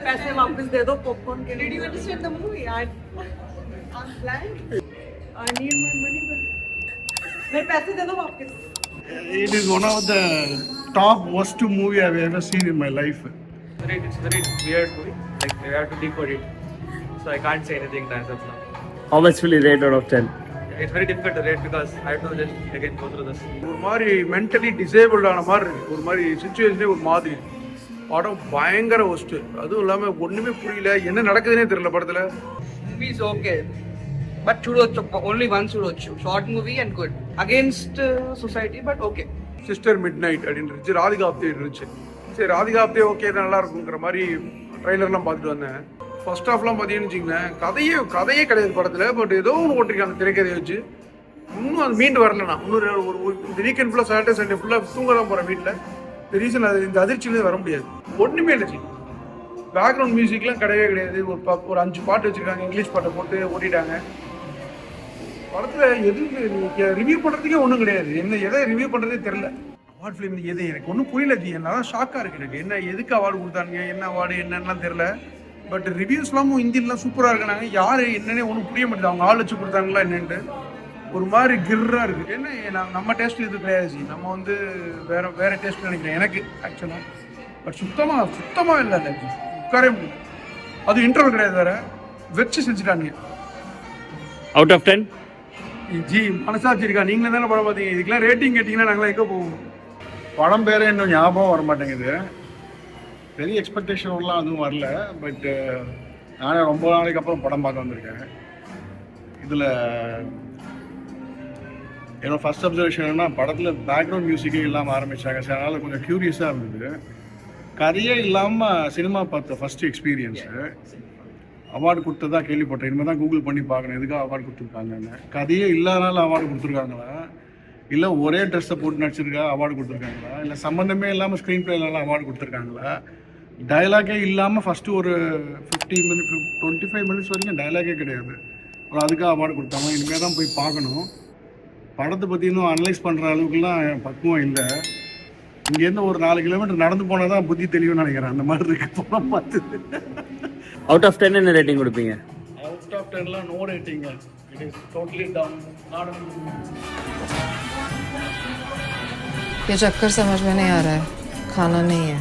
पैसे वापस दे दो पॉपकॉर्न के लिए. Did you understand the movie? I'm blind. I need my money back. मेरे पैसे दे दो वापस. It is one of the top worst movie I've ever seen in my life. It's very weird movie. Like I have to decode it, so I can't say anything as of now. How much will you rate out of 10? It's very difficult to rate because I have to just again go through this. ஒரு மாதிரி mentally disabled ஆன மாதிரி இருக்கு. ஒரு மாதிரி சுச்சுவேஷனே ஒரு மாதிரி படம் பயங்கர ஒஸ்ட். அதுவும் இல்லாமல் ஒன்றுமே புரியல, என்ன நடக்குதுன்னே தெரியல படத்தில். Movie is okay, but chudochu only one chudochu. Short movie and good. Against society, but okay. Sister mid night அப்படின்னு இருந்துச்சு, ராதிகா ஆப்தே இருந்துச்சு. சரி ராதிகா ஆப்தே ஓகே நல்லா இருக்குங்கிற மாதிரி ட்ரைலர்லாம் பார்த்துட்டு வந்தேன். ஃபர்ஸ்ட் ஹாஃப்லாம் பார்த்தீங்கன்னு வச்சுங்களேன், கதையே கிடையாது படத்தில். பட் ஏதோ ஒன்று ஓட்டிருக்காங்க திரைக்கதையை வச்சு. இன்னும் அது மீண்டு வரல. நான் இன்னொரு இந்த வீக்கெண்ட் ஃபுல்லாக சாட்டர்டே சண்டே ஃபுல்லாக தூங்க தான் போகிறேன் வீட்டில். இந்த ரீசன் அது இந்த அதிர்ச்சியிலேருந்து வர முடியாது. ஒன்றுமே இல்லை. பேக்ரவுண்ட் மியூசிக்லாம் கிடையவே கிடையாது. ஒரு 5 பாட்டு வச்சுருக்காங்க, இங்கிலீஷ் பாட்டை போட்டு ஓட்டிட்டாங்க. படத்தில் எதுக்கு ரிவ்யூ பண்ணுறதுக்கே ஒன்றும் கிடையாது. எதை ரிவ்யூ பண்ணுறதே தெரில. அவார்ட் ஃபிலிம் எது எனக்கு ஒன்றும் புரியல. என்னால் ஷாக்காக இருக்குது எனக்கு. என்ன எதுக்கு அவார்டு கொடுத்தாங்க, என்ன அவார்டு என்னென்னலாம் தெரில. பட் ரிவ்யூஸ்லாம் ஹிந்திலாம் சூப்பராக இருக்குனாங்க. யார் என்னன்னே ஒன்றும் புரிய மாட்டேது. அவங்க ஆள் வச்சு கொடுத்தாங்களா என்னன்ட்டு ஒரு மாதிரி கிர்ராக இருக்குது. என்ன நம்ம டேஸ்ட் இது கிடையாது. நம்ம வந்து வேற டேஸ்ட் நினைக்கிறேன் எனக்கு ஆக்சுவலாக. பட் சுத்தமாக இல்லை. உட்காரே முடியல. அது இன்டர்வல் கிடையாது, வேற வச்சு செஞ்சுட்டாங்க. Out of 10? ஜி மனசாட்சி இருக்கா? நீங்களே தானே படம் பார்த்தீங்க. இதுக்கெல்லாம் ரேட்டிங் கேட்டிங்கன்னா நாங்களாம் எங்கே போவோம்? படம் பேரே இன்னும் ஞாபகம் வர மாட்டேங்குது. பெரிய எக்ஸ்பெக்டேஷன்லாம் அதுவும் வரல. பட் நானே ரொம்ப நாளைக்கு அப்புறம் படம் பார்க்க வந்திருக்கேன். இதில் என்னோட ஃபர்ஸ்ட் அப்சர்வேஷன் என்னன்னா, படத்தில் பேக்ரவுண்ட் மியூசிக்கே இல்லாமல் ஆரம்பித்தாங்க. சரி, அதனால் கொஞ்சம் க்யூரியஸாக இருந்தது. கதையே இல்லாமல் சினிமா பார்த்த ஃபஸ்ட்டு எக்ஸ்பீரியன்ஸு. அவார்டு கொடுத்ததா கேள்விப்பட்டேன். இனிமேல் தான் கூகுள் பண்ணி பார்க்கணும் எதுக்காக அவார்டு கொடுத்துருக்காங்கன்னு. கதையே இல்லாதனால அவார்டு கொடுத்துருக்காங்களா, இல்லை ஒரே ட்ரெஸ்ஸை போட்டு நடிச்சிருக்கா அவார்டு கொடுத்துருக்காங்களா, இல்லை சம்மந்தமே இல்லாமல் ஸ்க்ரீன் பிளேலாம் அவார்டு கொடுத்துருக்காங்களா, டைலாகே இல்லாமல் ஃபஸ்ட்டு ஒரு 25 மினிட்ஸ் வரைக்கும் டைலாகே கிடையாது, அதுக்காக அவார்டு கொடுத்தாங்க. இனிமேல் தான் போய் பார்க்கணும். படத்தை பற்றி இன்னும் அனலைஸ் பண்ணுற அளவுக்குலாம் பக்குவம் இல்லை. இங்கேருந்து ஒரு 4 கிலோமீட்டர் நடந்து போனால் தான் புத்தி தெளிவுன்னு நினைக்கிறேன். அந்த மாதிரி இருக்கு படம் பார்த்து. Out of 10 என்ன ரேட்டிங் கொடுப்பீங்க? Out of 10 no rating. It is totally down. ये चक्कर समझ में नहीं आ रहा है, खाना नहीं है.